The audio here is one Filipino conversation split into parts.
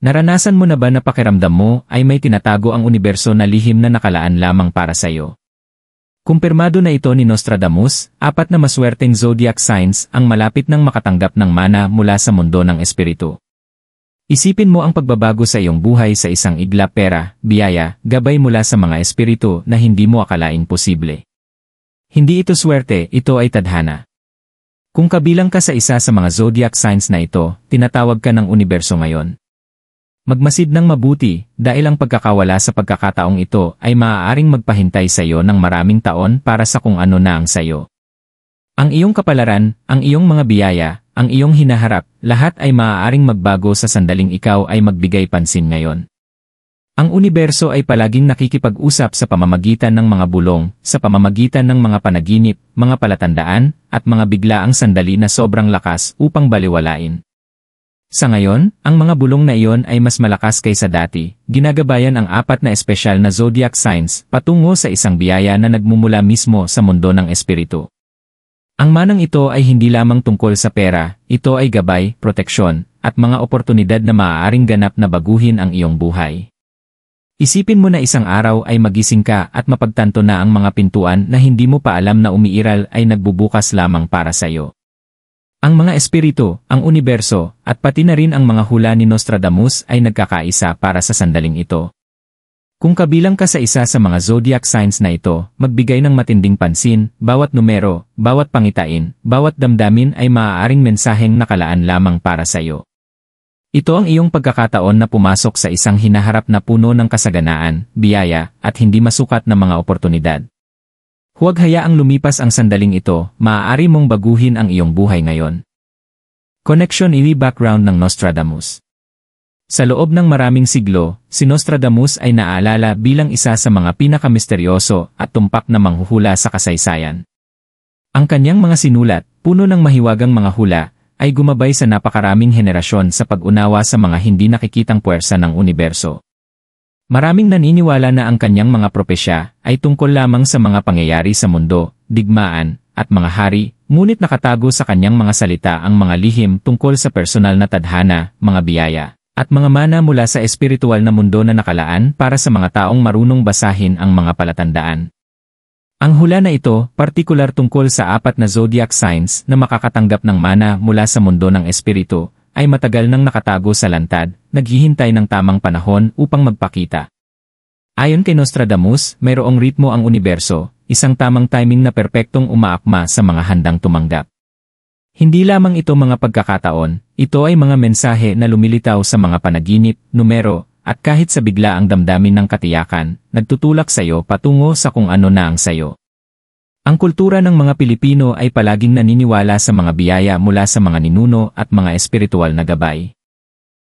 Naranasan mo na ba na pakiramdam mo ay may tinatago ang universo na lihim na nakalaan lamang para sa'yo? Kumpirmado na ito ni Nostradamus, 4 na maswerteng zodiac signs ang malapit nang makatanggap ng mana mula sa mundo ng espiritu. Isipin mo ang pagbabago sa iyong buhay sa isang iglap pera, biyaya, gabay mula sa mga espiritu na hindi mo akalaing posible. Hindi ito swerte, ito ay tadhana. Kung kabilang ka sa isa sa mga zodiac signs na ito, tinatawag ka ng universo ngayon. Magmasid ng mabuti, dahil ang pagkakawala sa pagkakataong ito ay maaaring magpahintay sa iyo ng maraming taon para sa kung ano na ang sayo. Ang iyong kapalaran, ang iyong mga biyaya, ang iyong hinaharap, lahat ay maaaring magbago sa sandaling ikaw ay magbigay pansin ngayon. Ang universo ay palaging nakikipag-usap sa pamamagitan ng mga bulong, sa pamamagitan ng mga panaginip, mga palatandaan, at mga biglaang sandali na sobrang lakas upang baliwalain. Sa ngayon, ang mga bulong na iyon ay mas malakas kaysa dati, ginagabayan ang 4 na espesyal na zodiac signs patungo sa isang biyaya na nagmumula mismo sa mundo ng espiritu. Ang manang ito ay hindi lamang tungkol sa pera, ito ay gabay, proteksyon, at mga oportunidad na maaaring ganap na baguhin ang iyong buhay. Isipin mo na isang araw ay magising ka at mapagtanto na ang mga pintuan na hindi mo pa alam na umiiral ay nagbubukas lamang para sa iyo. Ang mga espiritu, ang universo, at pati na rin ang mga hula ni Nostradamus ay nagkakaisa para sa sandaling ito. Kung kabilang ka sa isa sa mga zodiac signs na ito, magbigay ng matinding pansin, bawat numero, bawat pangitain, bawat damdamin ay maaaring mensaheng nakalaan lamang para sa iyo. Ito ang iyong pagkakataon na pumasok sa isang hinaharap na puno ng kasaganaan, biyaya, at hindi masukat na mga oportunidad. Huwag hayaang lumipas ang sandaling ito, maaari mong baguhin ang iyong buhay ngayon. Connection ili background ng Nostradamus. Sa loob ng maraming siglo, si Nostradamus ay naalala bilang isa sa mga pinakamisteryoso at tumpak na manghuhula sa kasaysayan. Ang kanyang mga sinulat, puno ng mahiwagang mga hula, ay gumabay sa napakaraming henerasyon sa pag-unawa sa mga hindi nakikitang puwersa ng universo. Maraming naniniwala na ang kanyang mga propesya ay tungkol lamang sa mga pangyayari sa mundo, digmaan, at mga hari, ngunit nakatago sa kanyang mga salita ang mga lihim tungkol sa personal na tadhana, mga biyaya, at mga mana mula sa espiritual na mundo na nakalaan para sa mga taong marunong basahin ang mga palatandaan. Ang hula na ito, partikular tungkol sa 4 na zodiac signs na makakatanggap ng mana mula sa mundo ng espiritu, ay matagal nang nakatago sa lantad, naghihintay ng tamang panahon upang magpakita. Ayon kay Nostradamus, mayroong ritmo ang universo, isang tamang timing na perpektong umaakma sa mga handang tumanggap. Hindi lamang ito mga pagkakataon, ito ay mga mensahe na lumilitaw sa mga panaginip, numero, at kahit sa biglaang damdamin ng katiyakan, nagtutulak sa iyo patungo sa kung ano na ang sayo. Ang kultura ng mga Pilipino ay palaging naniniwala sa mga biyaya mula sa mga ninuno at mga espiritual na gabay.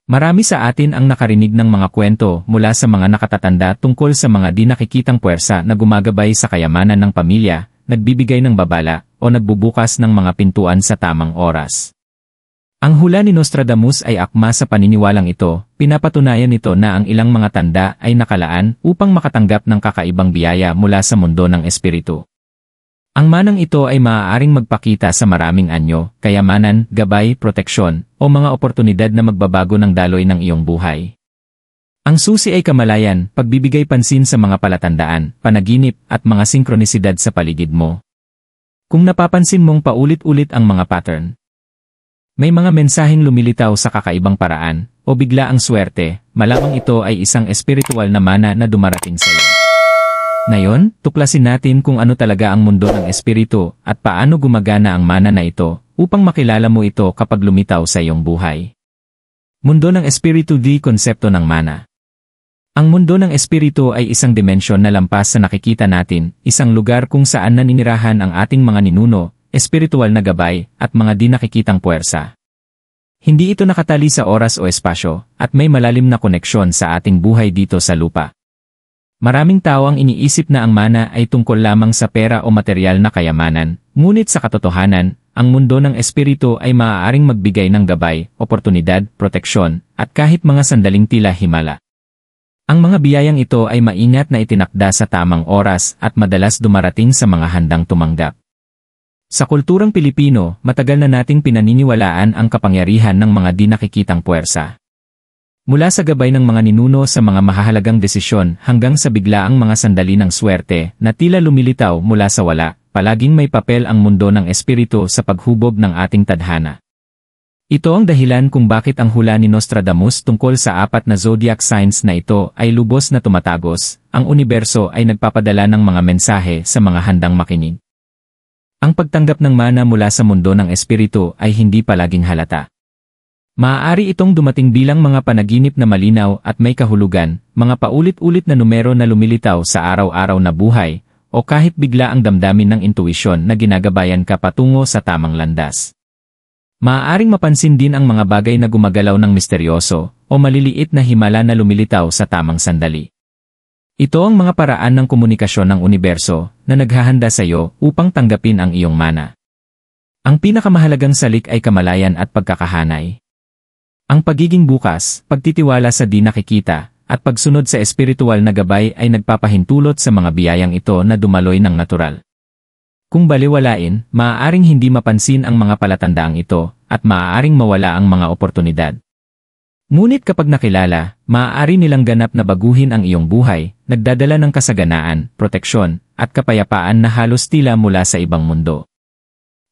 Marami sa atin ang nakarinig ng mga kwento mula sa mga nakatatanda tungkol sa mga di nakikitang puwersa na gumagabay sa kayamanan ng pamilya, nagbibigay ng babala, o nagbubukas ng mga pintuan sa tamang oras. Ang hula ni Nostradamus ay akma sa paniniwalang ito, pinapatunayan nito na ang ilang mga tanda ay nakalaan upang makatanggap ng kakaibang biyaya mula sa mundo ng espiritu. Ang manang ito ay maaaring magpakita sa maraming anyo, kayamanan, gabay, proteksyon, o mga oportunidad na magbabago ng daloy ng iyong buhay. Ang susi ay kamalayan, pagbibigay pansin sa mga palatandaan, panaginip, at mga sinkronisidad sa paligid mo. Kung napapansin mong paulit-ulit ang mga pattern, may mga mensaheng lumilitaw sa kakaibang paraan, o bigla ang swerte, malamang ito ay isang espiritual na mana na dumarating sa iyo. Ngayon, tuklasin natin kung ano talaga ang mundo ng espiritu at paano gumagana ang mana na ito upang makilala mo ito kapag lumitaw sa iyong buhay. Mundo ng espiritu di konsepto ng mana. Ang mundo ng espiritu ay isang dimensyon na lampas sa nakikita natin, isang lugar kung saan naninirahan ang ating mga ninuno, espiritual na gabay, at mga di nakikitang puwersa. Hindi ito nakatali sa oras o espasyo, at may malalim na koneksyon sa ating buhay dito sa lupa. Maraming tao ang iniisip na ang mana ay tungkol lamang sa pera o material na kayamanan, ngunit sa katotohanan, ang mundo ng espiritu ay maaaring magbigay ng gabay, oportunidad, proteksyon, at kahit mga sandaling tila himala. Ang mga biyayang ito ay maingat na itinakda sa tamang oras at madalas dumarating sa mga handang tumanggap. Sa kulturang Pilipino, matagal na nating pinaniniwalaan ang kapangyarihan ng mga di nakikitang puwersa. Mula sa gabay ng mga ninuno sa mga mahahalagang desisyon hanggang sa biglaang mga sandali ng swerte na tila lumilitaw mula sa wala, palaging may papel ang mundo ng espiritu sa paghubog ng ating tadhana. Ito ang dahilan kung bakit ang hula ni Nostradamus tungkol sa 4 na zodiac signs na ito ay lubos na tumatagos. Ang universo ay nagpapadala ng mga mensahe sa mga handang makinig. Ang pagtanggap ng mana mula sa mundo ng espiritu ay hindi palaging halata. Maaari itong dumating bilang mga panaginip na malinaw at may kahulugan, mga paulit-ulit na numero na lumilitaw sa araw-araw na buhay, o kahit bigla ang damdamin ng intuisyon na ginagabayan ka patungo sa tamang landas. Maaaring mapansin din ang mga bagay na gumagalaw ng misteryoso o maliliit na himala na lumilitaw sa tamang sandali. Ito ang mga paraan ng komunikasyon ng universo na naghahanda sa iyo upang tanggapin ang iyong mana. Ang pinakamahalagang salik ay kamalayan at pagkakahanay. Ang pagiging bukas, pagtitiwala sa di nakikita, at pagsunod sa espiritual na gabay ay nagpapahintulot sa mga biyayang ito na dumaloy ng natural. Kung baliwalain, maaaring hindi mapansin ang mga palatandaang ito, at maaaring mawala ang mga oportunidad. Ngunit kapag nakilala, maaari nilang ganap na baguhin ang iyong buhay, nagdadala ng kasaganaan, proteksyon, at kapayapaan na halos tila mula sa ibang mundo.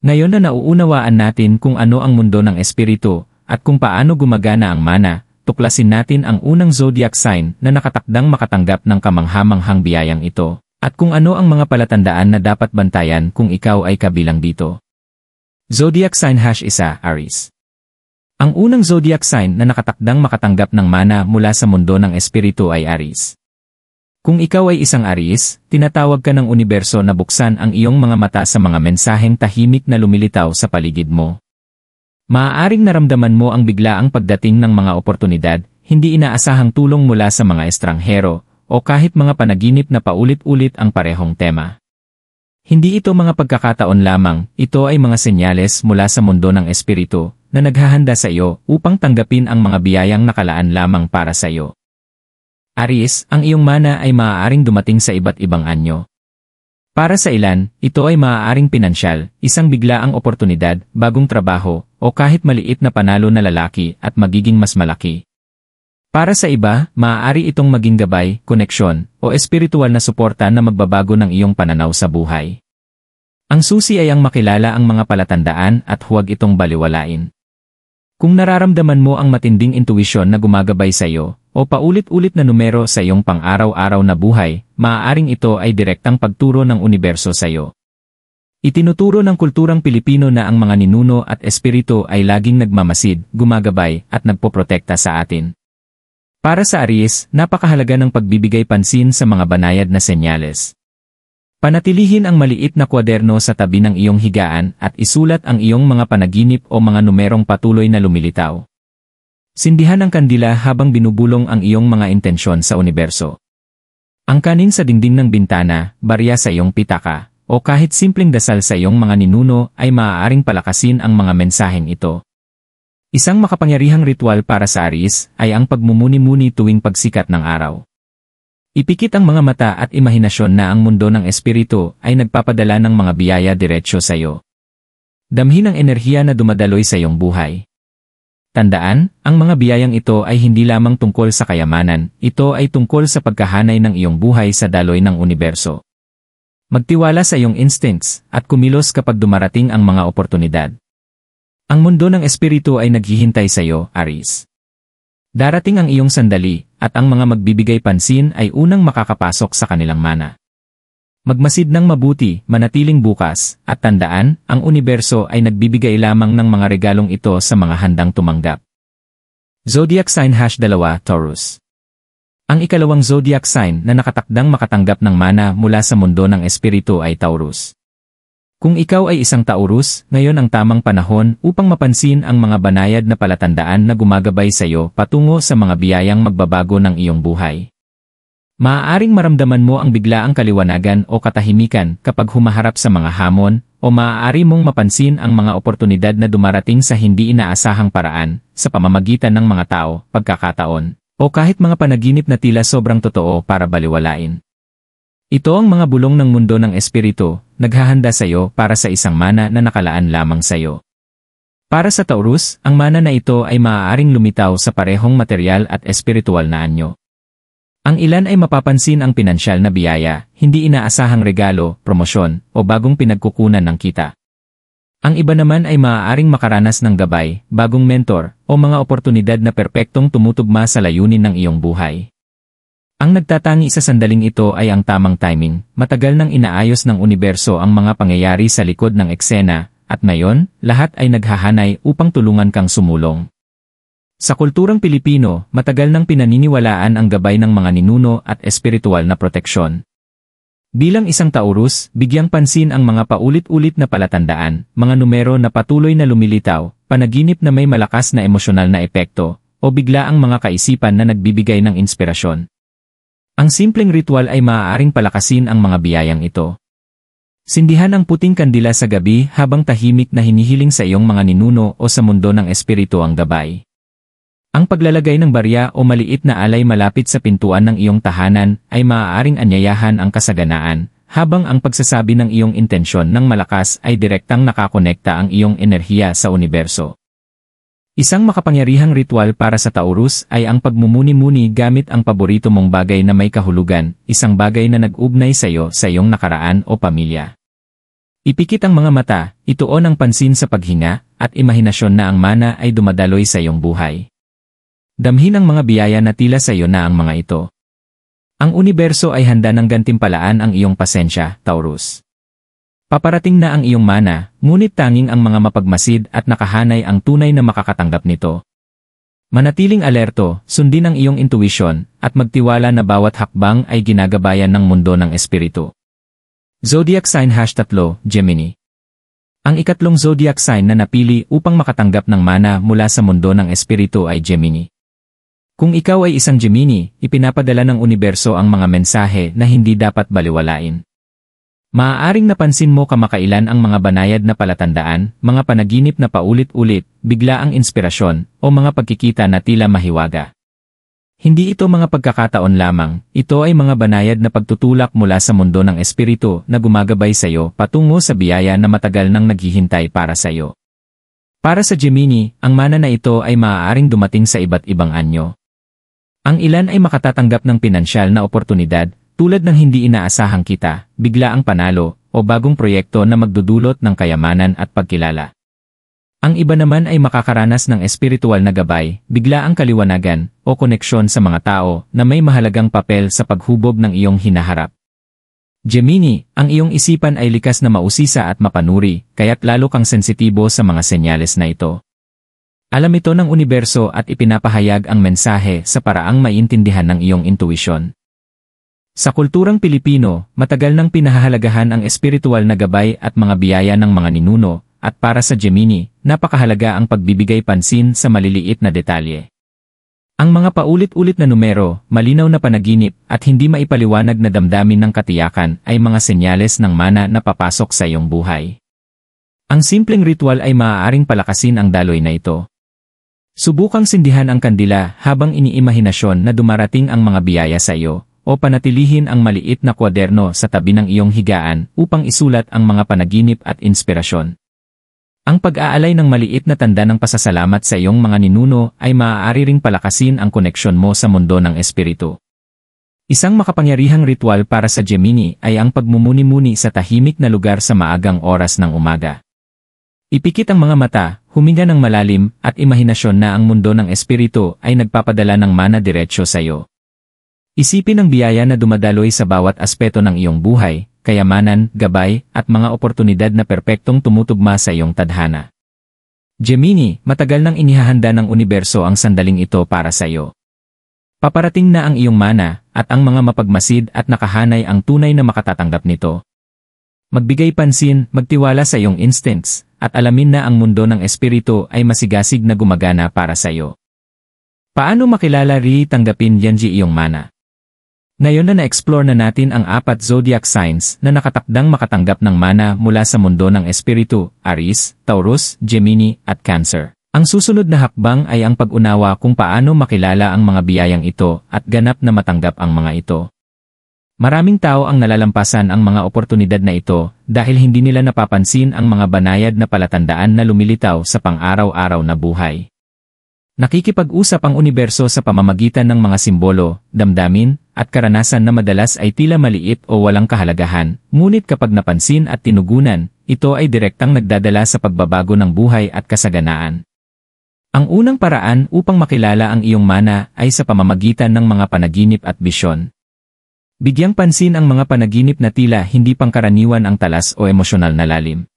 Ngayon na nauunawaan natin kung ano ang mundo ng espiritu, at kung paano gumagana ang mana, tuklasin natin ang unang zodiac sign na nakatakdang makatanggap ng kamanghamanghang biyayang ito. At kung ano ang mga palatandaan na dapat bantayan kung ikaw ay kabilang dito. Zodiac sign #1 Aries. Ang unang zodiac sign na nakatakdang makatanggap ng mana mula sa mundo ng espiritu ay Aries. Kung ikaw ay isang Aries, tinatawag ka ng universo na buksan ang iyong mga mata sa mga mensaheng tahimik na lumilitaw sa paligid mo. Maaaring naramdaman mo ang biglaang pagdating ng mga oportunidad, hindi inaasahang tulong mula sa mga estranghero, o kahit mga panaginip na paulit-ulit ang parehong tema. Hindi ito mga pagkakataon lamang, ito ay mga senyales mula sa mundo ng espiritu na naghahanda sa iyo upang tanggapin ang mga biyayang nakalaan lamang para sa iyo. Aries, ang iyong mana ay maaaring dumating sa iba't ibang anyo. Para sa ilan, ito ay maaaring pinansyal, isang biglaang oportunidad, bagong trabaho, o kahit maliit na panalo na lalaki at magiging mas malaki. Para sa iba, maaari itong maging gabay, koneksyon, o espiritual na suporta na magbabago ng iyong pananaw sa buhay. Ang susi ay ang makilala ang mga palatandaan at huwag itong baliwalain. Kung nararamdaman mo ang matinding intuisyon na gumagabay sa iyo, o paulit-ulit na numero sa iyong pang-araw-araw na buhay, maaaring ito ay direktang pagturo ng universo sa iyo. Itinuturo ng kulturang Pilipino na ang mga ninuno at espiritu ay laging nagmamasid, gumagabay, at nagpoprotekta sa atin. Para sa Aries, napakahalaga ng pagbibigay pansin sa mga banayad na senyales. Panatilihin ang maliit na kwaderno sa tabi ng iyong higaan at isulat ang iyong mga panaginip o mga numerong patuloy na lumilitaw. Sindihan ang kandila habang binubulong ang iyong mga intensyon sa universo. Angkanin sa dingding ng bintana, barya sa iyong pitaka, o kahit simpleng dasal sa iyong mga ninuno ay maaaring palakasin ang mga mensaheng ito. Isang makapangyarihang ritual para sa Aries ay ang pagmumuni-muni tuwing pagsikat ng araw. Ipikit ang mga mata at imahinasyon na ang mundo ng espiritu ay nagpapadala ng mga biyaya diretsyo sa iyo. Damhin ang enerhiya na dumadaloy sa iyong buhay. Tandaan, ang mga biyayang ito ay hindi lamang tungkol sa kayamanan, ito ay tungkol sa pagkahanay ng iyong buhay sa daloy ng universo. Magtiwala sa iyong instincts at kumilos kapag dumarating ang mga oportunidad. Ang mundo ng espiritu ay naghihintay sa iyo, Aries. Darating ang iyong sandali, at ang mga magbibigay pansin ay unang makakapasok sa kanilang mana. Magmasid ng mabuti, manatiling bukas, at tandaan, ang universo ay nagbibigay lamang ng mga regalong ito sa mga handang tumanggap. Zodiac sign #2 Taurus. Ang ikalawang zodiac sign na nakatakdang makatanggap ng mana mula sa mundo ng espiritu ay Taurus. Kung ikaw ay isang Taurus, ngayon ang tamang panahon upang mapansin ang mga banayad na palatandaan na gumagabay sa iyo patungo sa mga biyayang magbabago ng iyong buhay. Maaaring maramdaman mo ang biglaang kaliwanagan o katahimikan kapag humaharap sa mga hamon, o maaari mong mapansin ang mga oportunidad na dumarating sa hindi inaasahang paraan, sa pamamagitan ng mga tao, pagkakataon, o kahit mga panaginip na tila sobrang totoo para baliwalain. Ito ang mga bulong ng mundo ng espiritu, naghahanda sa iyo para sa isang mana na nakalaan lamang sa iyo. Para sa Taurus, ang mana na ito ay maaaring lumitaw sa parehong materyal at espiritual na anyo. Ang ilan ay mapapansin ang pinansyal na biyaya, hindi inaasahang regalo, promosyon, o bagong pinagkukunan ng kita. Ang iba naman ay maaaring makaranas ng gabay, bagong mentor, o mga oportunidad na perpektong tumutugma sa layunin ng iyong buhay. Ang nagtatangi sa sandaling ito ay ang tamang timing, matagal nang inaayos ng universo ang mga pangyayari sa likod ng eksena, at ngayon, lahat ay naghahanay upang tulungan kang sumulong. Sa kulturang Pilipino, matagal nang pinaniniwalaan ang gabay ng mga ninuno at espiritual na proteksyon. Bilang isang Taurus, bigyang pansin ang mga paulit-ulit na palatandaan, mga numero na patuloy na lumilitaw, panaginip na may malakas na emosyonal na epekto, o bigla ang mga kaisipan na nagbibigay ng inspirasyon. Ang simpleng ritual ay maaaring palakasin ang mga biyayang ito. Sindihan ang puting kandila sa gabi habang tahimik na hinihiling sa iyong mga ninuno o sa mundo ng espiritu ang gabay. Ang paglalagay ng barya o maliit na alay malapit sa pintuan ng iyong tahanan ay maaaring anyayahan ang kasaganaan, habang ang pagsasabi ng iyong intensyon ng malakas ay direktang nakakonekta ang iyong enerhiya sa universo. Isang makapangyarihang ritual para sa Taurus ay ang pagmumuni-muni gamit ang paborito mong bagay na may kahulugan, isang bagay na nag-ugnay sa iyong nakaraan o pamilya. Ipikit ang mga mata, ituon ang pansin sa paghinga, at imahinasyon na ang mana ay dumadaloy sa iyong buhay. Damhin ang mga biyaya na tila sa iyo na ang mga ito. Ang universo ay handa ng gantimpalaan ang iyong pasensya, Taurus. Paparating na ang iyong mana, ngunit tanging ang mga mapagmasid at nakahanay ang tunay na makakatanggap nito. Manatiling alerto, sundin ang iyong intuition, at magtiwala na bawat hakbang ay ginagabayan ng mundo ng espiritu. Zodiac Sign #3, Gemini. Ang ikatlong zodiac sign na napili upang makatanggap ng mana mula sa mundo ng espiritu ay Gemini. Kung ikaw ay isang Gemini, ipinapadala ng universo ang mga mensahe na hindi dapat baliwalain. Maaaring napansin mo kamakailan ang mga banayad na palatandaan, mga panaginip na paulit-ulit, biglaang inspirasyon, o mga pagkikita na tila mahiwaga. Hindi ito mga pagkakataon lamang, ito ay mga banayad na pagtutulak mula sa mundo ng espiritu na gumagabay sa iyo patungo sa biyaya na matagal nang naghihintay para sa iyo. Para sa Gemini, ang mana na ito ay maaaring dumating sa iba't ibang anyo. Ang ilan ay makatatanggap ng pinansyal na oportunidad, tulad ng hindi inaasahang kita, biglaang panalo, o bagong proyekto na magdudulot ng kayamanan at pagkilala. Ang iba naman ay makakaranas ng espiritual na gabay, biglaang kaliwanagan, o koneksyon sa mga tao na may mahalagang papel sa paghubog ng iyong hinaharap. Gemini, ang iyong isipan ay likas na mausisa at mapanuri, kaya't lalo kang sensitibo sa mga senyales na ito. Alam ito ng universo at ipinapahayag ang mensahe sa paraang maiintindihan ng iyong intuisyon. Sa kulturang Pilipino, matagal nang pinahahalagahan ang espiritual na gabay at mga biyaya ng mga ninuno, at para sa Gemini, napakahalaga ang pagbibigay pansin sa maliliit na detalye. Ang mga paulit-ulit na numero, malinaw na panaginip, at hindi maipaliwanag na damdamin ng katiyakan ay mga senyales ng mana na papasok sa iyong buhay. Ang simpleng ritual ay maaaring palakasin ang daloy na ito. Subukang sindihan ang kandila habang iniimahinasyon na dumarating ang mga biyaya sa iyo, o panatilihin ang maliit na kwaderno sa tabi ng iyong higaan upang isulat ang mga panaginip at inspirasyon. Ang pag-aalay ng maliit na tanda ng pasasalamat sa iyong mga ninuno ay maaari ring palakasin ang koneksyon mo sa mundo ng espiritu. Isang makapangyarihang ritual para sa Gemini ay ang pagmumuni-muni sa tahimik na lugar sa maagang oras ng umaga. Ipikit ang mga mata, huminga ng malalim, at imahinasyon na ang mundo ng espiritu ay nagpapadala ng mana diretsyo sa iyo. Isipin ang biyaya na dumadaloy sa bawat aspeto ng iyong buhay, kayamanan, gabay, at mga oportunidad na perpektong tumutugma sa iyong tadhana. Gemini, matagal nang inihahanda ng universo ang sandaling ito para sa iyo. Paparating na ang iyong mana, at ang mga mapagmasid at nakahanay ang tunay na makatatanggap nito. Magbigay pansin, magtiwala sa iyong instincts, at alamin na ang mundo ng espiritu ay masigasig na gumagana para sa iyo. Paano makilala tanggapin yanji iyong mana? Ngayon na na-explore na natin ang 4 zodiac signs na nakatakdang makatanggap ng mana mula sa mundo ng espiritu, Aries, Taurus, Gemini, at Cancer. Ang susunod na hakbang ay ang pag-unawa kung paano makilala ang mga biyayang ito at ganap na matanggap ang mga ito. Maraming tao ang nalalampasan ang mga oportunidad na ito dahil hindi nila napapansin ang mga banayad na palatandaan na lumilitaw sa pang-araw-araw na buhay. Nakikipag-usap ang universo sa pamamagitan ng mga simbolo, damdamin, at karanasan na madalas ay tila maliit o walang kahalagahan, ngunit kapag napansin at tinugunan, ito ay direktang nagdadala sa pagbabago ng buhay at kasaganaan. Ang unang paraan upang makilala ang iyong mana ay sa pamamagitan ng mga panaginip at bisyon. Bigyang pansin ang mga panaginip na tila hindi pangkaraniwan ang talas o emosyonal na lalim.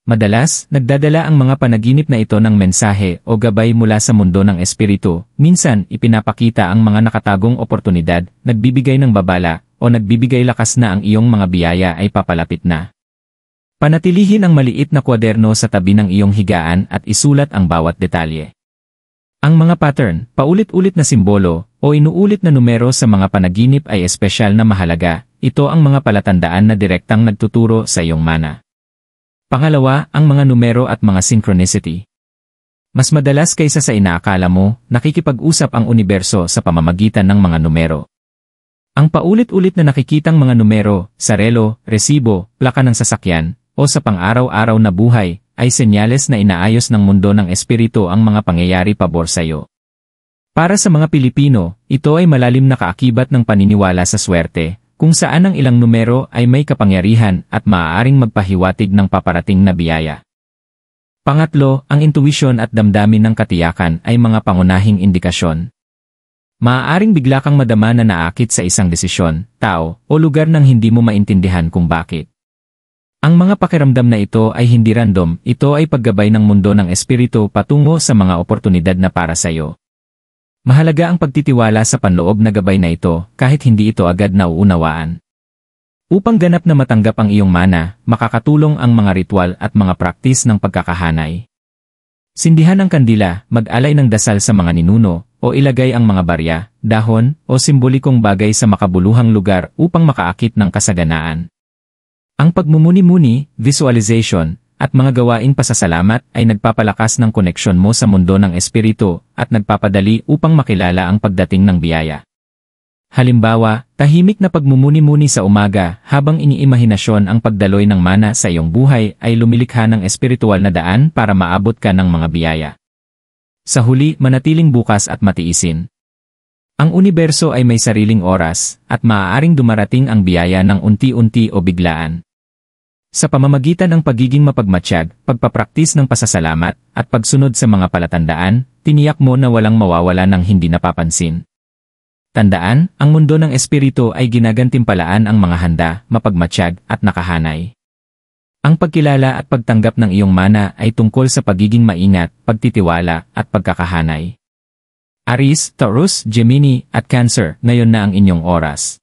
Madalas, nagdadala ang mga panaginip na ito ng mensahe o gabay mula sa mundo ng espiritu. Minsan, ipinapakita ang mga nakatagong oportunidad, nagbibigay ng babala, o nagbibigay lakas na ang iyong mga biyaya ay papalapit na. Panatilihin ang maliit na kwaderno sa tabi ng iyong higaan at isulat ang bawat detalye. Ang mga pattern, paulit-ulit na simbolo, o inuulit na numero sa mga panaginip ay espesyal na mahalaga. Ito ang mga palatandaan na direktang nagtuturo sa iyong mana. Pangalawa, ang mga numero at mga synchronicity. Mas madalas kaysa sa inaakala mo, nakikipag-usap ang universo sa pamamagitan ng mga numero. Ang paulit-ulit na nakikitang mga numero, sa relo, resibo, plaka ng sasakyan, o sa pang-araw-araw na buhay, ay senyales na inaayos ng mundo ng espiritu ang mga pangyayari pabor sa iyo. Para sa mga Pilipino, ito ay malalim na kaakibat ng paniniwala sa swerte, kung saan ang ilang numero ay may kapangyarihan at maaaring magpahiwatig ng paparating na biyaya. Pangatlo, ang intuition at damdamin ng katiyakan ay mga pangunahing indikasyon. Maaaring bigla kang madama na naakit sa isang desisyon, tao, o lugar nang hindi mo maintindihan kung bakit. Ang mga pakiramdam na ito ay hindi random, ito ay paggabay ng mundo ng espiritu patungo sa mga oportunidad na para sa iyo. Mahalaga ang pagtitiwala sa panloob na gabay na ito kahit hindi ito agad nauunawaan. Upang ganap na matanggap ang iyong mana, makakatulong ang mga ritual at mga praktis ng pagkakahanay. Sindihan ang kandila, mag-alay ng dasal sa mga ninuno, o ilagay ang mga barya, dahon, o simbolikong bagay sa makabuluhang lugar upang makaakit ng kasaganaan. Ang pagmumuni-muni, visualization, at mga gawaing pasasalamat ay nagpapalakas ng koneksyon mo sa mundo ng espiritu at nagpapadali upang makilala ang pagdating ng biyaya. Halimbawa, tahimik na pagmumuni-muni sa umaga habang iniimahinasyon ang pagdaloy ng mana sa iyong buhay ay lumilikha ng espiritual na daan para maabot ka ng mga biyaya. Sa huli, manatiling bukas at matiisin. Ang universo ay may sariling oras at maaaring dumarating ang biyaya ng unti-unti o biglaan. Sa pamamagitan ng pagiging mapagmatsyag, pagpapraktis ng pasasalamat, at pagsunod sa mga palatandaan, tiniyak mo na walang mawawala ng hindi napapansin. Tandaan, ang mundo ng espiritu ay ginagantimpalaan ang mga handa, mapagmatsyag, at nakahanay. Ang pagkilala at pagtanggap ng iyong mana ay tungkol sa pagiging maingat, pagtitiwala, at pagkakahanay. Aries, Taurus, Gemini, at Cancer, ngayon na ang inyong oras.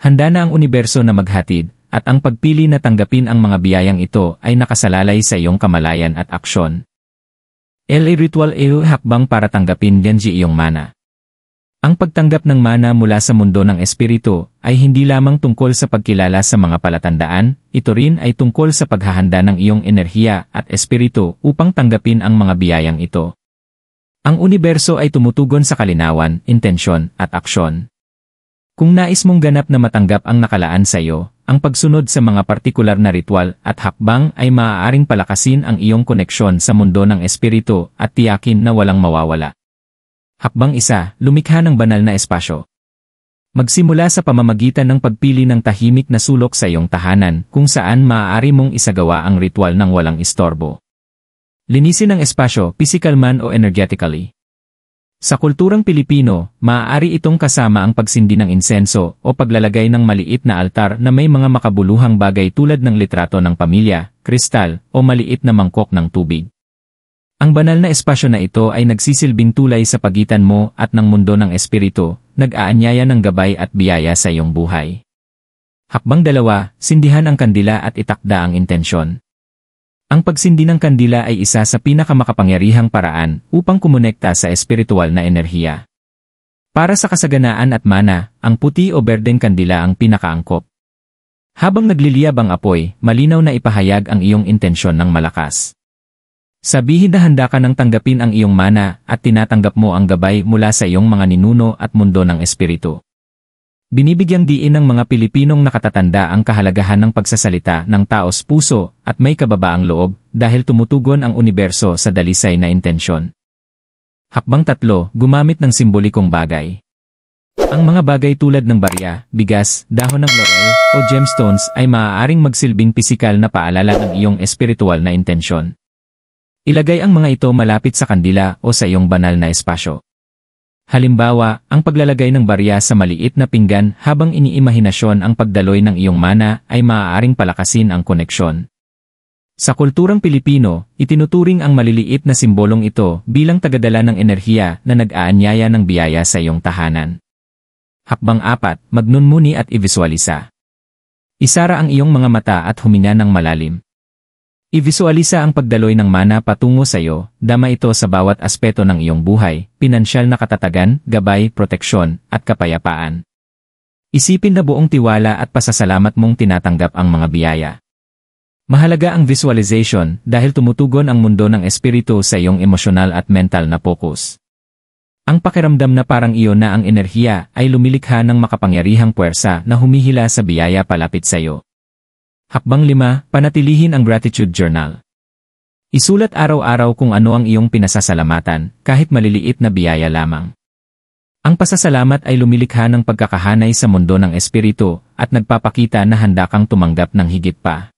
Handa na ang universo na maghatid, at ang pagpili na tanggapin ang mga biyayang ito ay nakasalalay sa iyong kamalayan at aksyon. LA Ritual hakbang para tanggapin Genji iyong mana. Ang pagtanggap ng mana mula sa mundo ng espiritu ay hindi lamang tungkol sa pagkilala sa mga palatandaan, ito rin ay tungkol sa paghahanda ng iyong enerhiya at espiritu upang tanggapin ang mga biyayang ito. Ang universo ay tumutugon sa kalinawan, intensyon, at aksyon. Kung nais mong ganap na matanggap ang nakalaan sa iyo, ang pagsunod sa mga partikular na ritual at hakbang ay maaaring palakasin ang iyong koneksyon sa mundo ng espiritu at tiyakin na walang mawawala. Hakbang 1, lumikha ng banal na espasyo. Magsimula sa pamamagitan ng pagpili ng tahimik na sulok sa iyong tahanan kung saan maaari mong isagawa ang ritual ng walang istorbo. Linisin ang espasyo, physical man o energetically. Sa kulturang Pilipino, maaari itong kasama ang pagsindi ng insenso o paglalagay ng maliit na altar na may mga makabuluhang bagay tulad ng litrato ng pamilya, kristal, o maliit na mangkok ng tubig. Ang banal na espasyo na ito ay nagsisilbing tulay sa pagitan mo at ng mundo ng espiritu, nag-aanyaya ng gabay at biyaya sa iyong buhay. Hakbang 2, sindihan ang kandila at itakda ang intensyon. Ang pagsindi ng kandila ay isa sa pinakamakapangyarihang paraan upang kumonekta sa espiritual na enerhiya. Para sa kasaganaan at mana, ang puti o berdeng kandila ang pinakaangkop. Habang nagliliyab ang apoy, malinaw na ipahayag ang iyong intensyon ng malakas. Sabihin na handa ka nang tanggapin ang iyong mana at tinatanggap mo ang gabay mula sa iyong mga ninuno at mundo ng espiritu. Binibigyang diin ng mga Pilipinong nakatatanda ang kahalagahan ng pagsasalita ng taos puso at may kababaang loob dahil tumutugon ang universo sa dalisay na intensyon. Hakbang 3, gumamit ng simbolikong bagay. Ang mga bagay tulad ng barya, bigas, dahon ng laurel, o gemstones ay maaaring magsilbing pisikal na paalala ng iyong espiritual na intensyon. Ilagay ang mga ito malapit sa kandila o sa iyong banal na espasyo. Halimbawa, ang paglalagay ng barya sa maliit na pinggan habang iniimahinasyon ang pagdaloy ng iyong mana ay maaaring palakasin ang koneksyon. Sa kulturang Pilipino, itinuturing ang maliliit na simbolong ito bilang tagadala ng enerhiya na nag-aanyaya ng biyaya sa iyong tahanan. Hakbang 4, magnunmuni at i-visualisa. Isara ang iyong mga mata at huminga ng malalim. I-visualisa ang pagdaloy ng mana patungo sa iyo, dama ito sa bawat aspeto ng iyong buhay, pinansyal na katatagan, gabay, proteksyon, at kapayapaan. Isipin na buong tiwala at pasasalamat mong tinatanggap ang mga biyaya. Mahalaga ang visualization dahil tumutugon ang mundo ng espiritu sa iyong emosyonal at mental na focus. Ang pakiramdam na parang iyon na ang enerhiya ay lumilikha ng makapangyarihang puwersa na humihila sa biyaya palapit sa iyo. Hakbang 5, panatilihin ang gratitude journal. Isulat araw-araw kung ano ang iyong pinasasalamatan, kahit maliliit na biyaya lamang. Ang pasasalamat ay lumilikha ng pagkakahanay sa mundo ng espiritu at nagpapakita na handa kang tumanggap ng higit pa.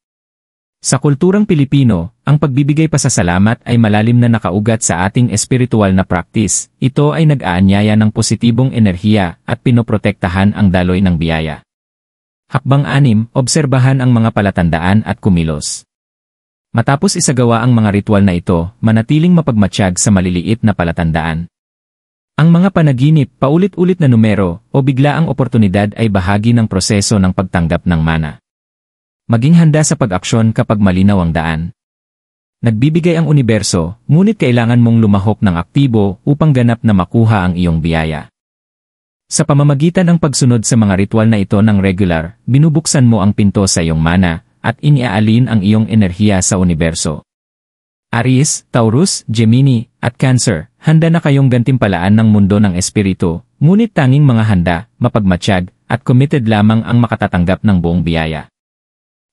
Sa kulturang Pilipino, ang pagbibigay pasasalamat ay malalim na nakaugat sa ating espiritual na practice. Ito ay nag-aanyaya ng positibong enerhiya at pinoprotektahan ang daloy ng biyaya. Hakbang 6, obserbahan ang mga palatandaan at kumilos. Matapos isagawa ang mga ritual na ito, manatiling mapagmatsyag sa maliliit na palatandaan. Ang mga panaginip, paulit-ulit na numero, o biglaang oportunidad ay bahagi ng proseso ng pagtanggap ng mana. Maging handa sa pag-aksyon kapag malinaw ang daan. Nagbibigay ang universo, ngunit kailangan mong lumahok ng aktibo upang ganap na makuha ang iyong biyaya. Sa pamamagitan ng pagsunod sa mga ritual na ito ng regular, binubuksan mo ang pinto sa iyong mana at iniaalin ang iyong enerhiya sa universo. Aries, Taurus, Gemini, at Cancer, handa na kayong gantimpalaan ng mundo ng espiritu, ngunit tanging mga handa, mapagmatsyag, at committed lamang ang makatatanggap ng buong biyaya.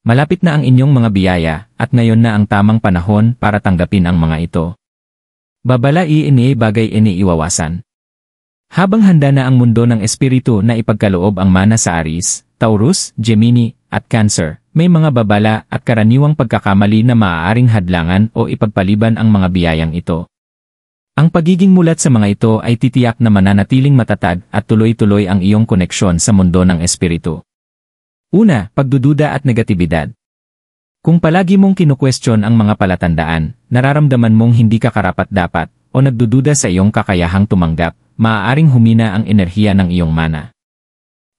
Malapit na ang inyong mga biyaya, at ngayon na ang tamang panahon para tanggapin ang mga ito. Babala ini bagay ini iwawasan. Habang handa na ang mundo ng espiritu na ipagkaloob ang mana sa Aries, Taurus, Gemini, at Cancer, may mga babala at karaniwang pagkakamali na maaaring hadlangan o ipagpaliban ang mga biyayang ito. Ang pagiging mulat sa mga ito ay titiyak na mananatiling matatag at tuloy-tuloy ang iyong koneksyon sa mundo ng espiritu. Una, pagdududa at negatibidad. Kung palagi mong kinukwestiyon ang mga palatandaan, nararamdaman mong hindi ka karapat-dapat, o nagdududa sa iyong kakayahang tumanggap, maaaring humina ang enerhiya ng iyong mana.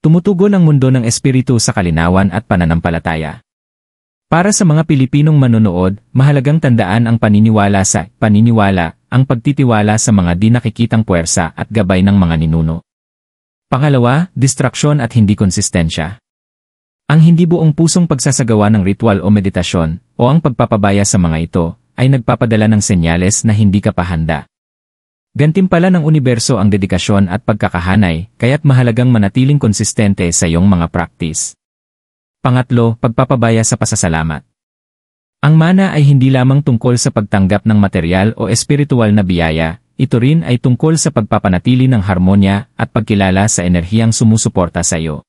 Tumutugon ang mundo ng espiritu sa kalinawan at pananampalataya. Para sa mga Pilipinong manonood, mahalagang tandaan ang paniniwala, ang pagtitiwala sa mga di nakikitang puwersa at gabay ng mga ninuno. Pangalawa, distraksyon at hindi konsistensya. Ang hindi buong pusong pagsasagawa ng ritual o meditasyon, o ang pagpapabaya sa mga ito, ay nagpapadala ng senyales na hindi ka pa handa. Gantimpala ng universo ang dedikasyon at pagkakahanay, kaya't mahalagang manatiling konsistente sa iyong mga practice. Pangatlo, pagpapabaya sa pasasalamat. Ang mana ay hindi lamang tungkol sa pagtanggap ng material o espiritual na biyaya, ito rin ay tungkol sa pagpapanatili ng harmonya at pagkilala sa enerhiyang sumusuporta sa iyo.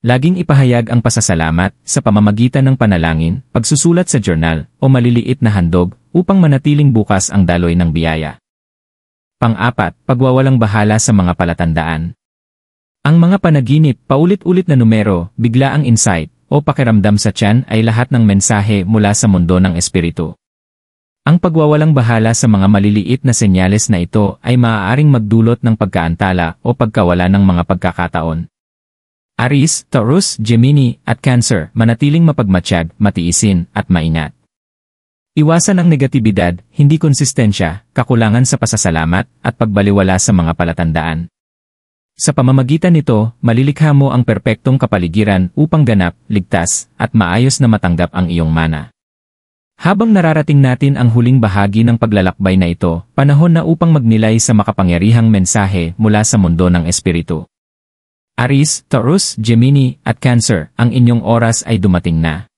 Laging ipahayag ang pasasalamat sa pamamagitan ng panalangin, pagsusulat sa journal, o maliliit na handog upang manatiling bukas ang daloy ng biyaya. Pang-apat, pagwawalang bahala sa mga palatandaan. Ang mga panaginip, paulit-ulit na numero, biglaang insight, o pakiramdam sa tiyan ay lahat ng mensahe mula sa mundo ng espiritu. Ang pagwawalang bahala sa mga maliliit na senyales na ito ay maaaring magdulot ng pagkaantala o pagkawala ng mga pagkakataon. Aries, Taurus, Gemini, at Cancer, manatiling mapagmatsyag, matiisin, at maingat. Iwasan ang negatibidad, hindi konsistensya, kakulangan sa pasasalamat, at pagbaliwala sa mga palatandaan. Sa pamamagitan nito, malilikha mo ang perpektong kapaligiran upang ganap, ligtas, at maayos na matanggap ang iyong mana. Habang nararating natin ang huling bahagi ng paglalakbay na ito, panahon na upang magnilay sa makapangyarihang mensahe mula sa mundo ng espiritu. Aries, Taurus, Gemini, at Cancer, ang inyong oras ay dumating na.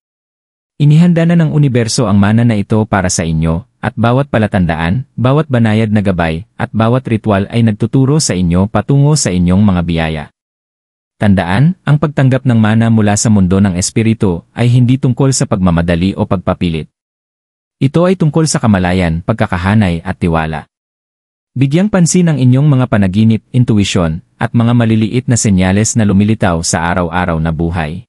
Inihanda na ng universo ang mana na ito para sa inyo, at bawat palatandaan, bawat banayad na gabay, at bawat ritual ay nagtuturo sa inyo patungo sa inyong mga biyaya. Tandaan, ang pagtanggap ng mana mula sa mundo ng espiritu ay hindi tungkol sa pagmamadali o pagpapilit. Ito ay tungkol sa kamalayan, pagkakahanay at tiwala. Bigyang pansin ang inyong mga panaginip, intuisyon, at mga maliliit na senyales na lumilitaw sa araw-araw na buhay.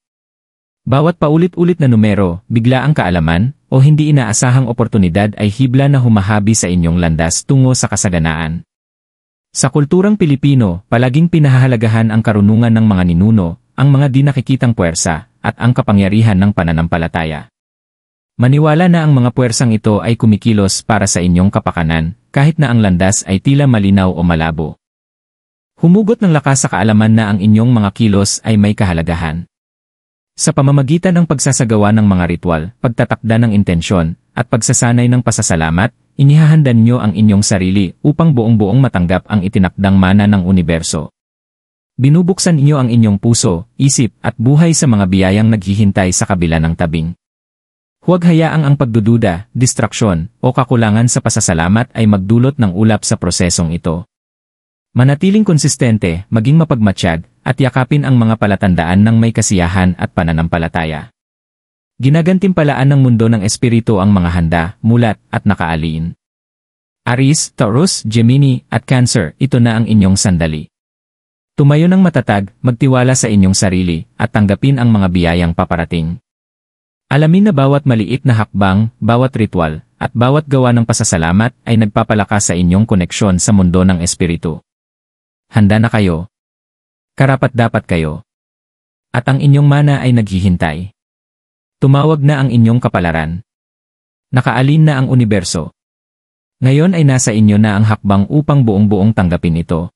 Bawat paulit-ulit na numero, biglaang kaalaman, o hindi inaasahang oportunidad ay hibla na humahabi sa inyong landas tungo sa kasaganaan. Sa kulturang Pilipino, palaging pinahahalagahan ang karunungan ng mga ninuno, ang mga di nakikitang puwersa, at ang kapangyarihan ng pananampalataya. Maniwala na ang mga puwersang ito ay kumikilos para sa inyong kapakanan, kahit na ang landas ay tila malinaw o malabo. Humugot ng lakas sa kaalaman na ang inyong mga kilos ay may kahalagahan. Sa pamamagitan ng pagsasagawa ng mga ritual, pagtatakda ng intensyon, at pagsasanay ng pasasalamat, inihahandan nyo ang inyong sarili upang buong-buong matanggap ang itinakdang mana ng universo. Binubuksan inyo ang inyong puso, isip, at buhay sa mga biyayang naghihintay sa kabila ng tabing. Huwag hayaang ang pagdududa, distraksyon, o kakulangan sa pasasalamat ay magdulot ng ulap sa prosesong ito. Manatiling konsistente, maging mapagmatsyag, at yakapin ang mga palatandaan ng may kasiyahan at pananampalataya. Ginagantimpalaan ng mundo ng espiritu ang mga handa, mulat, at nakaalin. Aries, Taurus, Gemini, at Cancer, ito na ang inyong sandali. Tumayo ng matatag, magtiwala sa inyong sarili, at tanggapin ang mga biyayang paparating. Alamin na bawat maliit na hakbang, bawat ritual, at bawat gawa ng pasasalamat ay nagpapalakas sa inyong koneksyon sa mundo ng espiritu. Handa na kayo. Karapat-dapat kayo. At ang inyong mana ay naghihintay. Tumawag na ang inyong kapalaran. Nakaalin na ang universo. Ngayon ay nasa inyo na ang hakbang upang buong-buong tanggapin ito.